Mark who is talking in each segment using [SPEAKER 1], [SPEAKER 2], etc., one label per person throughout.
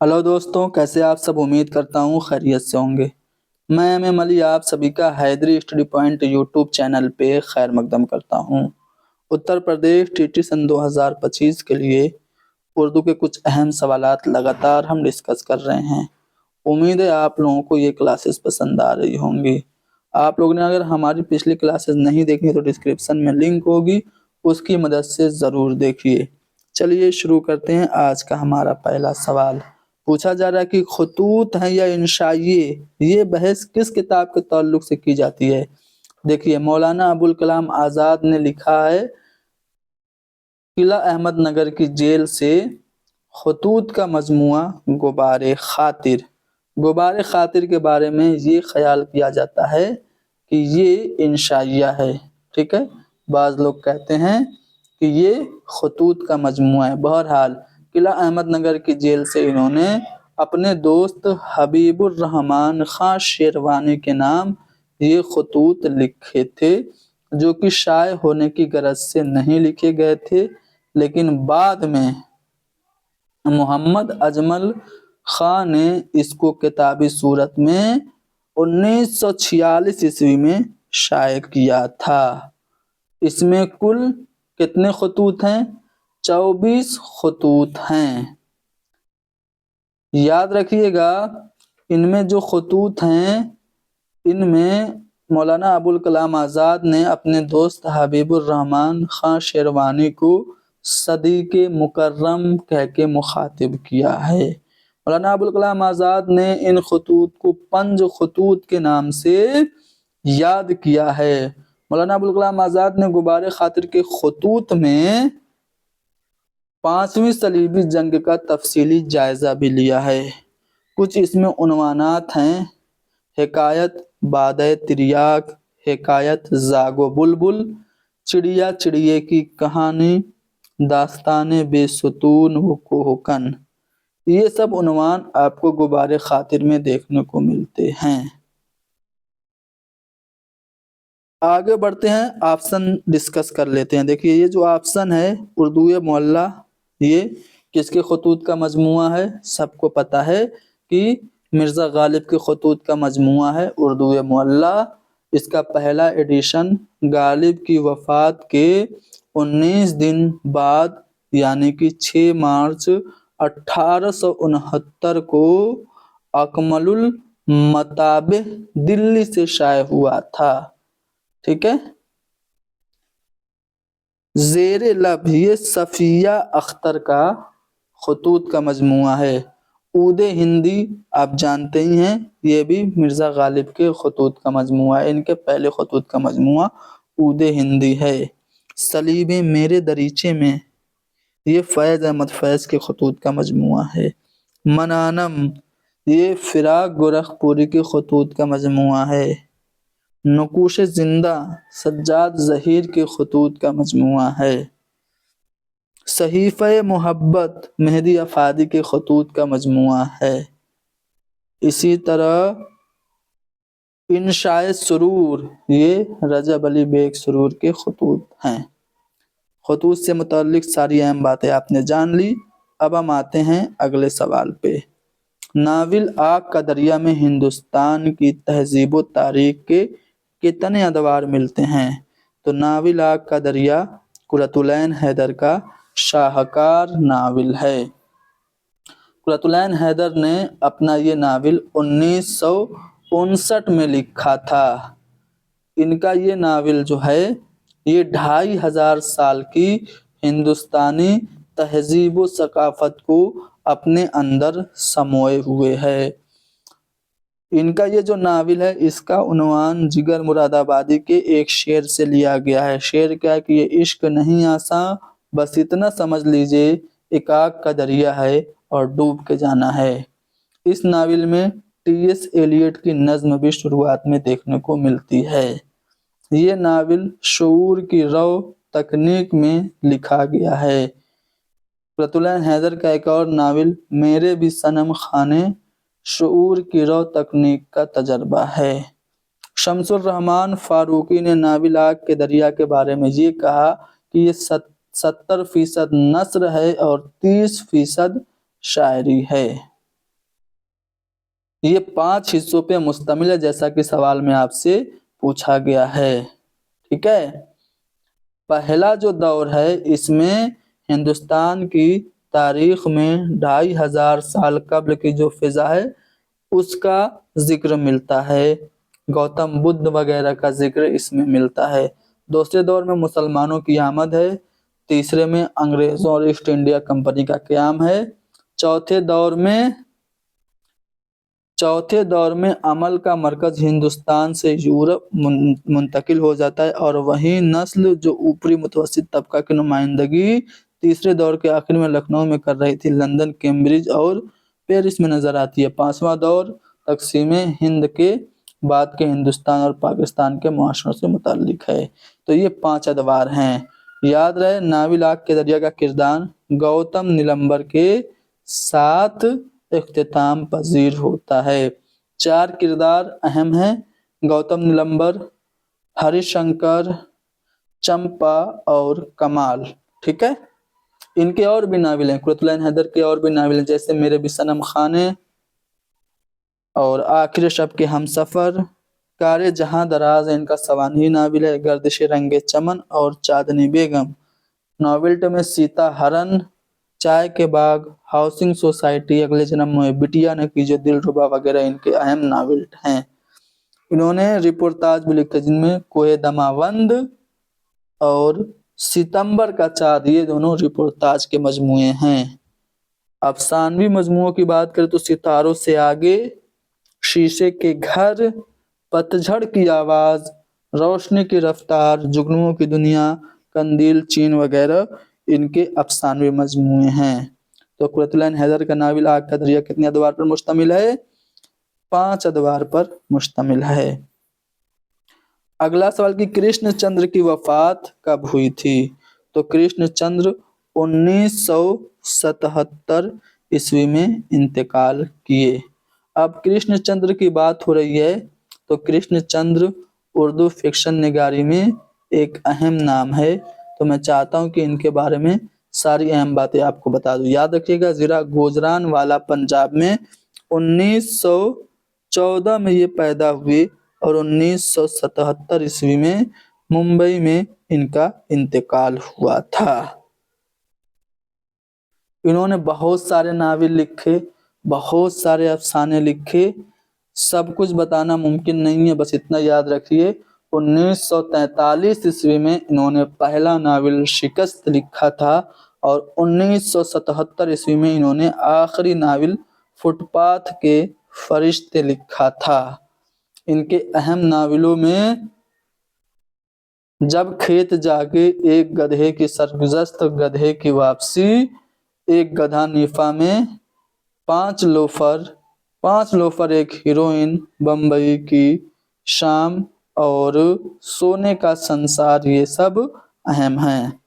[SPEAKER 1] Hello दोस्तों, कैसे आप सब। उम्मीद करता हूँ खैरियत से होंगे। मैं एम अली आप सभी का Haidri study point YouTube channel पे खैर मकदम करता हूँ। उत्तर प्रदेश टीटी सन 2025 के लिए उर्दू के कुछ अहम सवालात लगातार हम डिस्कस कर रहे हैं। उम्मीद है आप लोगों को ये क्लासेस पसंद आ रही होंगी। आप लोगों ने अगर हमारी पिछली क्लासेस नहीं देखी तो डिस्क्रिप्शन में लिंक होगी, उसकी मदद से ज़रूर देखिए। चलिए शुरू करते हैं। आज का हमारा पहला सवाल पूछा जा रहा है कि खतूत हैं या इंशाइए, ये बहस किस किताब के ताल्लुक से की जाती है। देखिए, मौलाना अबुल कलाम आज़ाद ने लिखा है किला अहमदनगर की जेल से खतूत का मजमुआ गुबारे खातिर। गुबारे खातिर के बारे में ये ख्याल किया जाता है कि ये इंशाइया है। ठीक है, बाज़ लोग कहते हैं कि ये खतूत का मजमुआ है। बहरहाल किला अहमदनगर की जेल से इन्होंने अपने दोस्त हबीबुर रहमान खां शेरवानी के नाम ये खतूत लिखे थे, जो कि शाये होने की गरज से नहीं लिखे गए थे, लेकिन बाद में मोहम्मद अजमल खां ने इसको किताबी सूरत में 1946 ईस्वी में शाये किया था। इसमें कुल कितने खतूत हैं? 24 खतूत हैं। याद रखिएगा, इनमें जो खतूत हैं इनमें मौलाना अबुल कलाम आज़ाद ने अपने दोस्त हबीबुर रहमान खां शेरवानी को सदीक़े मुकर्रम कह के मुखातिब किया है। मौलाना अबुल कलाम आज़ाद ने इन खतूत को पंज खतूत के नाम से याद किया है। मौलाना अबुल कलाम आज़ाद ने गुबारे खातिर के खतूत में 5वीं सलीबी जंग का तफसीली जायज़ा भी लिया है। कुछ इसमें उन्वानात हैं: हिकायत बादे तिरियाक, हिकायत जागो बुलबुल, चिड़िया चिड़िए की कहानी, दास्ताने बेसुतून हुकन। ये सब उन्वान आपको गुबारे खातिर में देखने को मिलते हैं। आगे बढ़ते हैं, ऑप्शन डिस्कस कर लेते हैं। देखिए, ये जो ऑप्शन है उर्दू मोहल्ला, ये किसके खतूत का मजमुआ है? सबको पता है कि मिर्ज़ा गालिब के खतूत का मजमुआ है उर्दू मोहल्ला। इसका पहला एडिशन गालिब की वफ़ात के 19 दिन बाद यानी कि 6 मार्च 1869 को अकमलुल मताबिह दिल्ली से शाये हुआ था। ठीक है। ज़ेरे लब ये सफ़िया अख्तर का खतूत का मजमुआ है। ऊदे हिंदी आप जानते ही हैं, ये भी मिर्ज़ा गालिब के खतूत का मजमुआ है। इनके पहले खतूत का मजमुआ ऊदे हिंदी है। सलीबे मेरे दरीचे में, ये फैज़ अहमद फैज़ के खतूत का मजमुआ है। मनानम ये फ़िराक गोरखपुरी के खतूत का मजमुआ है। नकूश जिंदा सज्जाद ज़हीर के खतूत का मजमुआ है। सहीफ़े मोहब्बत मेहदी अफ़ादी के खतूत का मजमुआ है। इसी तरह इंशाए सुरूर ये रजब अली बेग सुरूर के खतूत हैं। खतूत से मुताल्लिक़ सारी अहम बातें आपने जान ली। अब हम आते हैं अगले सवाल पे। नाविल आग का दरिया में हिंदुस्तान की तहज़ीब व तारीख़ के कितने अदवार मिलते हैं? तो नाविल आग का दरिया कुरतुलैन हैदर का शाहकार नाविल है। कुरतुलैन हैदर ने अपना ये नाविल 1959 में लिखा था। इनका ये नाविल जो है ये 2500 साल की हिंदुस्तानी तहज़ीब व सकाफ़त को अपने अंदर समोए हुए है। इनका ये जो नाविल है इसका उन्वान जिगर मुरादाबादी के एक शेर से लिया गया है। शेर क्या है कि ये इश्क नहीं आसा, बस इतना समझ लीजिए एक आग का दरिया है और डूब के जाना है। इस नाविल में टी.एस. एलियट की नज़्म भी शुरुआत में देखने को मिलती है। ये नाविल शऊर की रौ तकनीक में लिखा गया है। कुरतुलैन हैदर का एक और नाविल मेरे भी सनम खाने शऊर की रौ तकनीक का तजर्बा है। शमसुर रहमान फारूकी ने नाविल आग के दरिया के बारे में ये कहा कि ये 70% नस्र है और 30% शायरी है। ये 5 हिस्सों पे मुश्तमिल है, जैसा कि सवाल में आपसे पूछा गया है। ठीक है। पहला जो दौर है, इसमें हिंदुस्तान की तारीख में 2500 साल कब्ल की जो फिजा है उसका जिक्र मिलता है। गौतम बुद्ध वगैरह का जिक्र इसमें मिलता है। दूसरे दौर में मुसलमानों की आमद है। तीसरे में अंग्रेजों और ईस्ट इंडिया कंपनी का क़याम है। चौथे दौर में अमल का मरकज हिंदुस्तान से यूरोप मुंतकिल हो जाता है, और वही नस्ल जो ऊपरी मुतवस्सित तबका की नुमाइंदगी तीसरे दौर के आखिर में लखनऊ में कर रही थी, लंदन, कैम्ब्रिज और पेरिस में नजर आती है। पांचवा दौर तकसीम हिंद के बाद के हिंदुस्तान और पाकिस्तान के मुआशरों से मुताल्लिक है। तो ये 5 अदवार हैं। याद रहे, नाविल आग के दरिया का किरदार गौतम नीलंबर के साथ इख्तिताम पजीर होता है। 4 किरदार अहम हैं: गौतम नीलंबर, हरिशंकर, चंपा और कमाल। ठीक है। इनके और भी नावल हैं, कुरतुलैन हैदर के और भी नावल हैं, जैसे मेरे भी सनम खाने और आखिर शब के हमसफर, कारे जहां दराज है इनका सवानही नावल है, गर्दिश रंगे चमन और चांदनी बेगम। नॉवेल्टी में सीता हरण, चाय के बाग, हाउसिंग सोसाइटी, अगले जन्म में बिटिया ने की जो दिलरुबा वगैरह इनके अहम नावल हैं। इन्होंने रिपोर्टाज भी लिखे जिनमें कोहे दमावंद और सितंबर का चाँद, ये दोनों रिपोर्टाज के मजमूए हैं। अफसानवी मजमुओं की बात करें तो सितारों से आगे, शीशे के घर, पतझड़ की आवाज, रोशनी की रफ्तार, जुगनुओं की दुनिया, कंदील, चीन वगैरह इनके अफसानवी मजमूए हैं। तो कुरतुलैन हैदर का नावल आग का दरिया कितने अदवार पर मुश्तमिल है? 5 अदवार पर मुश्तमिल है। अगला सवाल कि कृष्णचंद्र की वफात कब हुई थी? तो कृष्णचंद्र 1977 ईस्वी में इंतकाल किए। अब कृष्णचंद्र की बात हो रही है तो कृष्णचंद्र उर्दू फिक्शन निगारी में एक अहम नाम है। तो मैं चाहता हूं कि इनके बारे में सारी अहम बातें आपको बता दूं। याद रखिएगा, जिला गुजरानवाला पंजाब में 1914 में ये पैदा हुए और 1977 ईस्वी में मुंबई में इनका इंतकाल हुआ था। इन्होंने बहुत सारे नावल लिखे, बहुत सारे अफसाने लिखे, सब कुछ बताना मुमकिन नहीं है, बस इतना याद रखिए 1943 ईस्वी में इन्होंने पहला नावल शिकस्त लिखा था और 1977 ईस्वी में इन्होंने आखिरी नावल फुटपाथ के फरिश्ते लिखा था। इनके अहम नावलों में जब खेत जागे, एक गधे की सरगुज़श्त, गधे की वापसी, एक गधा नीफा में, 5 लोफर, एक हीरोइन, बम्बई की शाम और सोने का संसार, ये सब अहम हैं।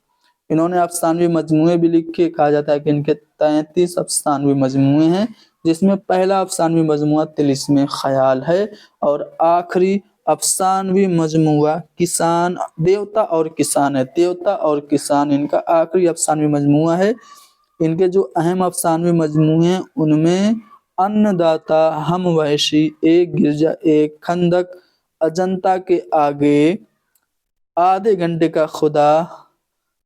[SPEAKER 1] इन्होंने अफसानवी मजमूए भी लिखे। कहा जाता है कि इनके 33 अफसानवी मजमूए हैं, जिसमें पहला अफसानवी मजमुआ तिलिस्मे ख्याल है और आखिरी अफसानवी मजमुआ किसान, देवता और किसान है। देवता और किसान इनका आखिरी अफसानवी मजमुआ है। इनके जो अहम अफसानवी मजमूए हैं उनमें अन्नदाता, हम वहशी, एक गिरजा, एक खंदक, अजंता के आगे, आधे घंटे का खुदा,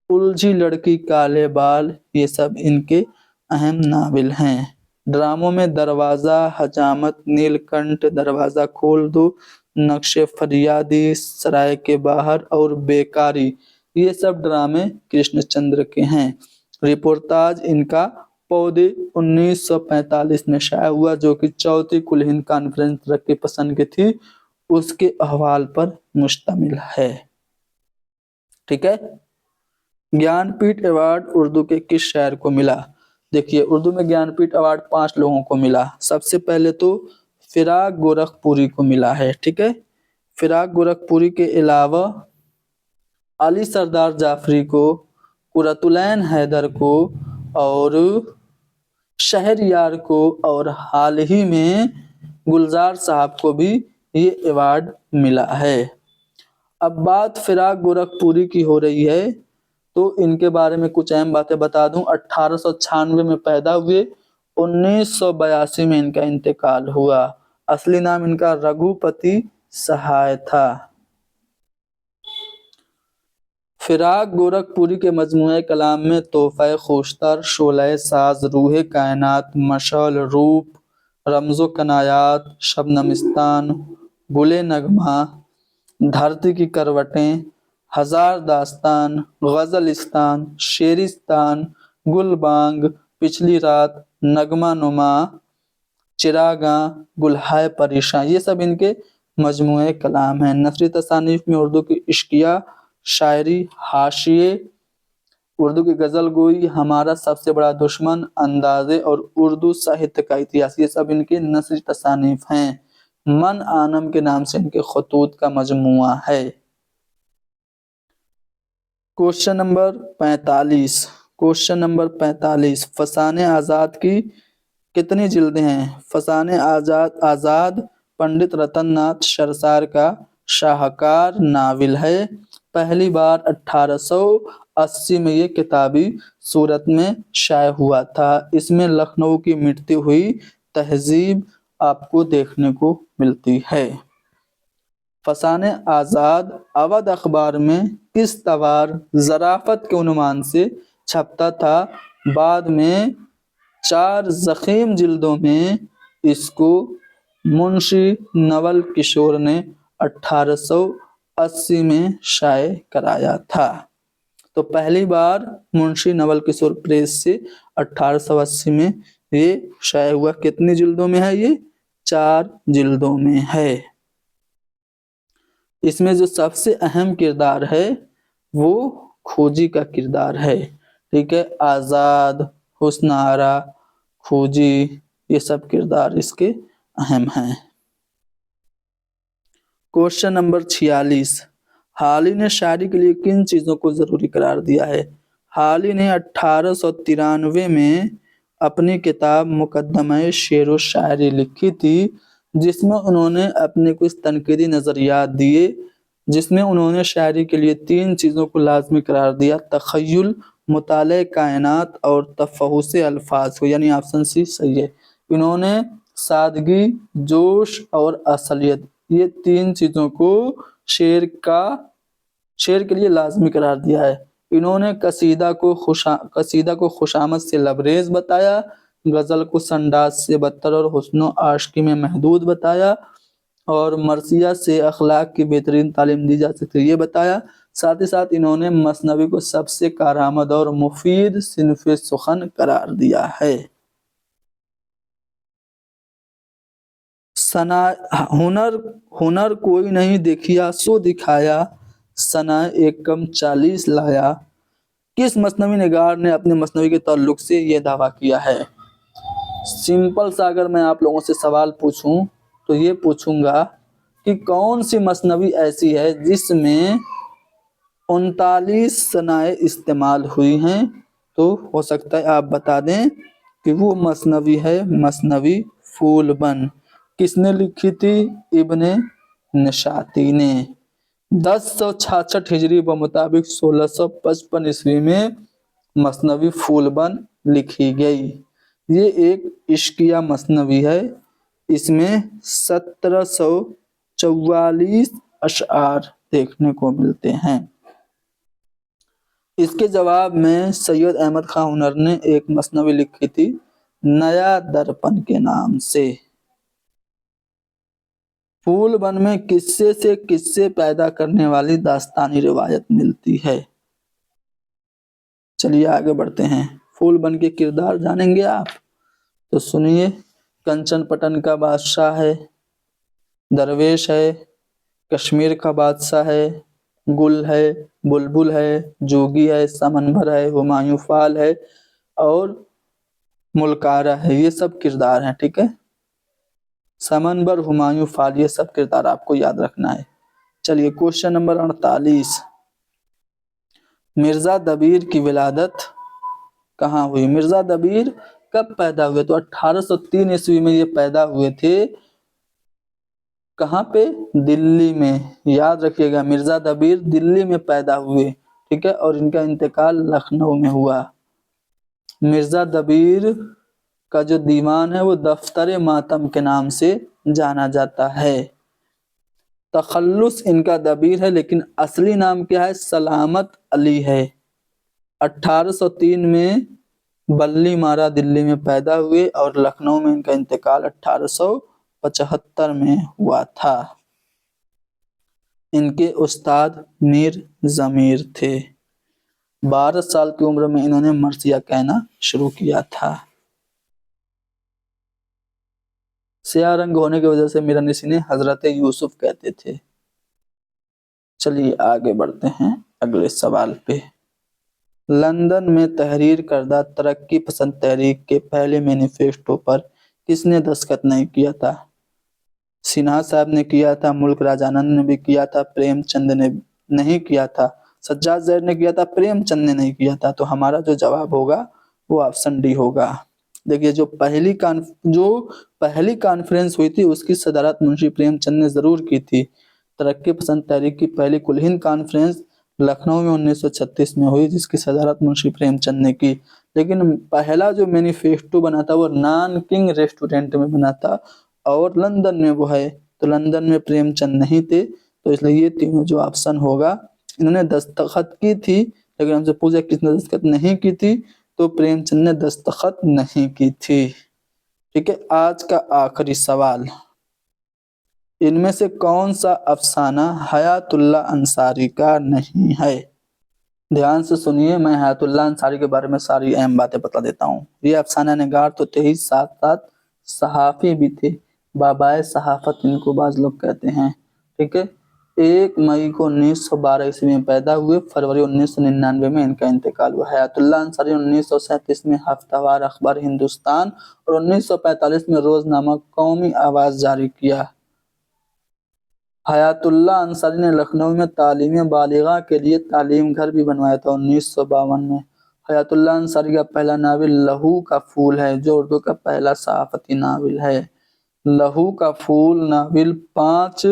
[SPEAKER 1] उलझी लड़की, काले बाल, ये सब इनके अहम नावल हैं। ड्रामों में दरवाजा, हजामत, नीलकंठ, दरवाजा खोल दो, नक्शे फरियादी, सराय के बाहर और बेकारी, ये सब ड्रामे कृष्णचंद्र के हैं। रिपोर्टाज इनका पौधे 1945 में शाया हुआ, जो कि चौथी कुल हिंद कॉन्फ्रेंस तरक्की पसंद की थी, उसके अहवाल पर मुश्तमिल है। ठीक है। ज्ञानपीठ अवार्ड उर्दू के किस शायर को मिला? देखिए, उर्दू में ज्ञानपीठ अवार्ड 5 लोगों को मिला। सबसे पहले तो फिराक गोरखपुरी को मिला है। ठीक है। फिराक गोरखपुरी के अलावा अली सरदार जाफरी को, कुरतुलैन हैदर को और शहरयार को और हाल ही में गुलजार साहब को भी ये अवार्ड मिला है। अब बात फिराक गोरखपुरी की हो रही है तो इनके बारे में कुछ अहम बातें बता दूं। 1896 में पैदा हुए, 1982 में इनका इंतकाल हुआ। असली नाम इनका रघुपति सहाय था। फिराक गोरखपुरी के मजमूए कलाम में तोहफा खुशतर, शोले साज, रूहे कायनात, मशअल रूप, रमज़ो कनायात, शबनमिस्तान, गुले नगमा, धरती की करवटें, हजार दास्तान, गजलिस्तान, शेरिस्तान, गुलबांग, पिछली रात, नगमा नुमा, चिरागा, गुलहाय परेशान, ये सब इनके मजमूए कलाम हैं। नसरी तसानीफ में उर्दू की इश्किया, शायरी, हाशिए, उर्दू की गजल गोई, हमारा सबसे बड़ा दुश्मन, अंदाजे और उर्दू साहित्य का इतिहास, ये सब इनके नसरी तसानीफ हैं। मन आनम के नाम से इनके खतूत का मजमुआ है। क्वेश्चन नंबर 45, फसाने आजाद की कितनी जिल्दें हैं? फसाने आजाद पंडित रतन नाथ शरसार का शाहकार नावल है। पहली बार 1880 में ये किताबी सूरत में शाये हुआ था। इसमें लखनऊ की मिटती हुई तहजीब आपको देखने को मिलती है। फसाने आजाद अवध अखबार में किस तवार ज़राफ़त के उन्वान से छपता था। बाद में 4 ज़ख़ीम जिल्दों में इसको मुंशी नवल किशोर ने 1880 में शाये कराया था। तो पहली बार मुंशी नवल किशोर प्रेस से 1880 में ये शाये हुआ। कितनी जिल्दों में है ये? 4 जिल्दों में है। इसमें जो सबसे अहम किरदार है वो खोजी का किरदार है। ठीक है, आज़ाद, हुस्न आरा, खोजी, ये सब किरदार इसके अहम हैं। क्वेश्चन नंबर 46, हाली ने शायरी के लिए किन चीज़ों को ज़रूरी करार दिया है? हाली ने 1893 में अपनी किताब मुकद्दमे शेर व शायरी लिखी थी, जिसमें उन्होंने अपने कुछ तनकीदी नज़रियात दिए, जिसमें उन्होंने शायरी के लिए 3 चीज़ों को लाजमी करार दिया: तख़य्युल, मुताले कायनात और तफ़हुस अल्फाज को, यानी ऑप्शन सी सही है। इन्होंने सादगी, जोश और असलियत, ये 3 चीज़ों को शेर के लिए लाजमी करार दिया है। इन्होंने कसीदा को खुशामद से लबरेज बताया, गज़ल को संडास से बदतर और हुस्न आशिकी में महदूद बताया, और मरसिया से अखलाक की बेहतरीन तालीम दी जा सकती है ये बताया। साथ ही साथ इन्होंने मसनवी को सबसे कारआमद और मुफीद सिन्फ़े सुखन करार दिया है। हुनर कोई नहीं देखिया सो दिखाया, सना एक कम 40 लाया। किस मसनवी निगार ने अपने मसनवी के ताल्लुक से यह दावा किया है? सिंपल सा अगर मैं आप लोगों से सवाल पूछूं तो ये पूछूंगा कि कौन सी मसनवी ऐसी है जिसमें 39 सनाए इस्तेमाल हुई हैं? तो हो सकता है आप बता दें कि वो मसनवी है मसनवी फूलबन। किसने लिखी थी? इब्ने निशाती ने। 1066 हिजरी व मुताबिक 1655 ईस्वी में मसनवी फूलबन लिखी गई। ये एक इश्किया मसनवी है। इसमें 1744 अशआर देखने को मिलते हैं। इसके जवाब में सैयद अहमद खां हुनर ने एक मसनवी लिखी थी नया दर्पण के नाम से। फूलबन में किस्से से किस्से पैदा करने वाली दास्तानी रिवायत मिलती है। चलिए आगे बढ़ते हैं। फूलबन के किरदार जानेंगे आप, तो सुनिए। कंचन पटन का बादशाह है, दरवेश है, कश्मीर का बादशाह है, गुल है, बुलबुल है, जोगी है, समनभर है, हुमायूं फाल है और मुल्कारा है। ये सब किरदार हैं। ठीक है, समनबर, हुमायूं फाल, ये सब किरदार आपको याद रखना है। चलिए क्वेश्चन नंबर 48, मिर्जा दबीर की विलादत कहाँ हुई? मिर्जा दबीर कब पैदा हुए? तो 1803 ईस्वी में ये पैदा हुए थे। कहाँ पे? दिल्ली में। याद रखिएगा, मिर्जा दबीर दिल्ली में पैदा हुए। ठीक है, और इनका इंतकाल लखनऊ में हुआ। मिर्जा दबीर का जो दीवान है वो दफ्तर मातम के नाम से जाना जाता है। तखल्लुस इनका दबीर है, लेकिन असली नाम क्या है? सलामत अली है। 1803 में बल्ली मारा दिल्ली में पैदा हुए और लखनऊ में इनका इंतकाल 1875 में हुआ था। इनके उस्ताद मीर ज़मीर थे। 12 साल की उम्र में इन्होंने मरसिया कहना शुरू किया था। स्याह रंग होने की वजह से मीरानिसी ने हजरत यूसुफ कहते थे। चलिए आगे बढ़ते हैं अगले सवाल पे। लंदन में तहरीर करदा तरक्की पसंद तहरीक के पहले मैनिफेस्टो पर किसने दस्तखत नहीं किया था? सिन्हा साहब ने किया था, मुल्क राज आनंद ने भी किया था, प्रेमचंद ने नहीं किया था, सज्जाद ज़ैद ने किया था, प्रेमचंद ने नहीं किया था। तो हमारा जो जवाब होगा वो ऑप्शन डी होगा। देखिए जो पहली कॉन्फ्रेंस हुई थी उसकी सदारत मुंशी प्रेमचंद ने जरूर की थी। तरक्की पसंद तहरीक की पहली कुल हिंद कॉन्फ्रेंस लखनऊ में 1936 में हुई, जिसकी सदारत मुंशी प्रेमचंद ने की। लेकिन पहला जो मैनिफेस्टो बना था वो नान किंग रेस्टोरेंट में बना था और लंदन में वो है, तो लंदन में प्रेमचंद नहीं थे, तो इसलिए ये तीनों जो ऑप्शन होगा। इन्होंने दस्तखत की थी, लेकिन हमसे पूछा किसने दस्तखत नहीं की थी, तो प्रेमचंद ने दस्तखत नहीं की थी। ठीक है, आज का आखिरी सवाल, इनमें से कौन सा अफसाना हयातुल्लाह अंसारी का नहीं है? ध्यान से सुनिए, मैं हयातुल्लाह अंसारी के बारे में सारी अहम बातें बता देता हूँ। ये अफसाना निगार तो थे ही, साथ साथ सहाफ़ी भी थे। बाबाए सहाफ़त इनको बाज लोग कहते हैं। ठीक है, 1 मई को 1912 ईस्वी में पैदा हुए, फरवरी 1999 में इनका इंतकाल हुआ। हयातुल्लाह अंसारी 1937 में हफ्तावार अखबार हिंदुस्तान और 1945 में रोजनामा कौमी आवाज जारी किया। हयातुल्लाह अंसारी ने लखनऊ में तालीम बालिगा के लिए तालीम घर भी बनवाया था 1952 में। हयातुल्लाह अंसारी का पहला नावल लहू का फूल है, जो उर्दू का पहला सहाफती नावल है। लहू का फूल नावल 5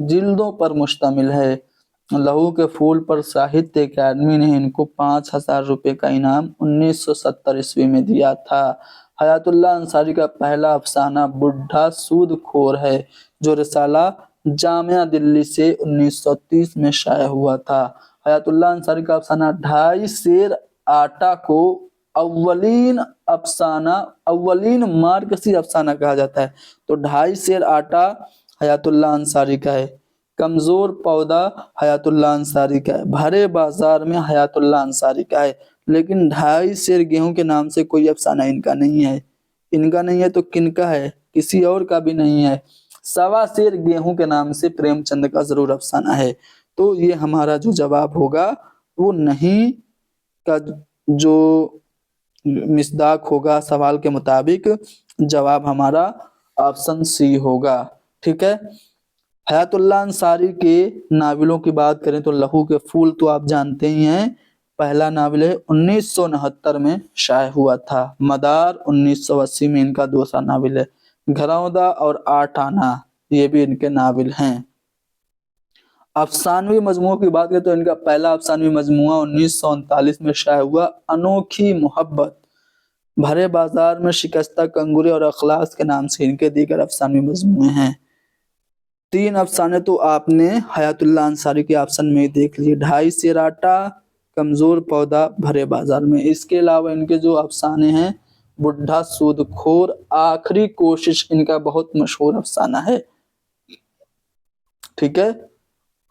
[SPEAKER 1] जिल्दों पर मुश्तमिल है। लहू के फूल पर साहित्य अकादमी ने इनको 5,000 रुपये का इनाम 1970 ईस्वी में दिया था। हयातुल्लाह अंसारी का पहला अफसाना बुढ़ा सूदखोर है, जो रिसाला जामिया दिल्ली से 1930 में शाया हुआ था। हयातुल्लाह अंसारी का अफसाना 2.5 सेर आटा को अव्वलीन मार्कसी अफसाना कहा जाता है। तो 2.5 सेर आटा हयातुल्लाह अंसारी का है। कमजोर पौधा हयातुल्लाह अंसारी का है। भरे बाजार में हयातुल्लाह अंसारी का है। लेकिन 2.5 सेर गेहूं के नाम से कोई अफसाना इनका नहीं है। इनका नहीं है तो किनका है? किसी और का भी नहीं है। 1.25 सेर गेहूं के नाम से प्रेमचंद का जरूर अफसाना है। तो ये हमारा जो जवाब होगा वो नहीं का जो मिसदाक होगा सवाल के मुताबिक, जवाब हमारा ऑप्शन सी होगा। ठीक है, हयातुल्लाह अंसारी के नावलों की बात करें तो लहू के फूल तो आप जानते ही हैं, पहला नावल है, 1969 में शाया हुआ था। मदार 1980 में इनका दूसरा नावल है। घरौंदा और 8 आना ये भी इनके नावल हैं। अफसानवी मजमुओं की बात करें तो इनका पहला अफसानवी मजमुआ 1939 में शाया हुआ अनोखी मोहब्बत। भरे बाजार में शिकस्ता कंगूरे और अखलास के नाम से इनके दीगर अफसानवी मजमुए हैं। 3 अफसाने तो आपने हयातुल्लाह अंसारी के ऑप्शन में देख लिए, 2.5 सेर आटा, कमजोर पौधा, भरे बाजार में। इसके अलावा इनके जो अफसाने हैं, बुढ़ा सूदखोर, आखिरी कोशिश इनका बहुत मशहूर अफसाना है। ठीक है,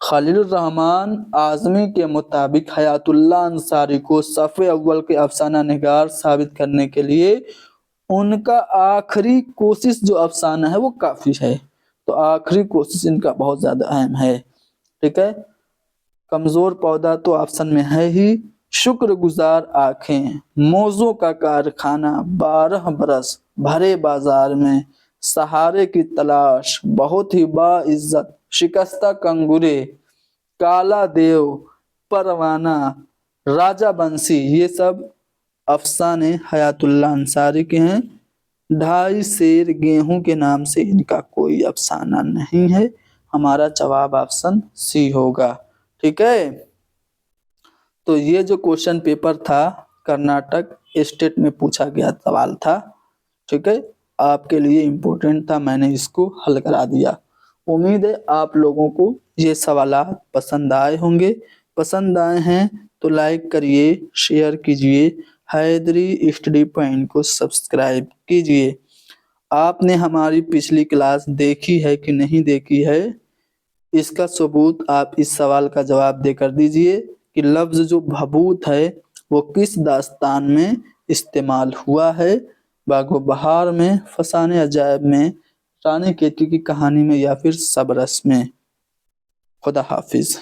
[SPEAKER 1] खलीलुर रहमान आजमी के मुताबिक हयातुल्लाह अंसारी को सफ़े अव्वल के अफसाना निगार साबित करने के लिए उनका आखिरी कोशिश जो अफसाना है वो काफी है। तो आखिरी कोशिश इनका बहुत ज्यादा अहम है। ठीक है, कमजोर पौधा तो ऑप्शन में है ही। शुक्रगुजार आंखें, मौजों का कारखाना, 12 बरस, भरे बाजार में, सहारे की तलाश, बहुत ही बाइज्जत, शिकस्ता कंगूरे, काला देव, परवाना, राजा बंसी, ये सब अफसाने हयातुल्लाह अंसारी के हैं। 2.5 सेर गेहूं के नाम से इनका कोई अफसाना नहीं है। हमारा जवाब ऑप्शन सी होगा। ठीक है, तो ये जो क्वेश्चन पेपर था कर्नाटक स्टेट में पूछा गया सवाल था। ٹھیک ہے، آپ کے لیے امپورٹنٹ تھا، میں نے اس کو حل کرا دیا۔ امید ہے آپ لوگوں کو یہ سوالات پسند آئے ہوں گے۔ پسند آئے ہیں تو لائک کریے، شیئر کیجئے، حیدری اسٹڈی پوائنٹ کو سبسکرائب کیجئے۔ آپ نے ہماری پچھلی کلاس دیکھی ہے کہ نہیں دیکھی ہے، اس کا ثبوت آپ اس سوال کا جواب دے کر دیجئے کہ لفظ جو بھبوت ہے وہ کس داستان میں استعمال ہوا ہے؟ باغ و بہار میں، فسانے عجائب میں، رانی کیتکی کی کہانی میں، یا پھر سبرس میں؟ خدا حافظ۔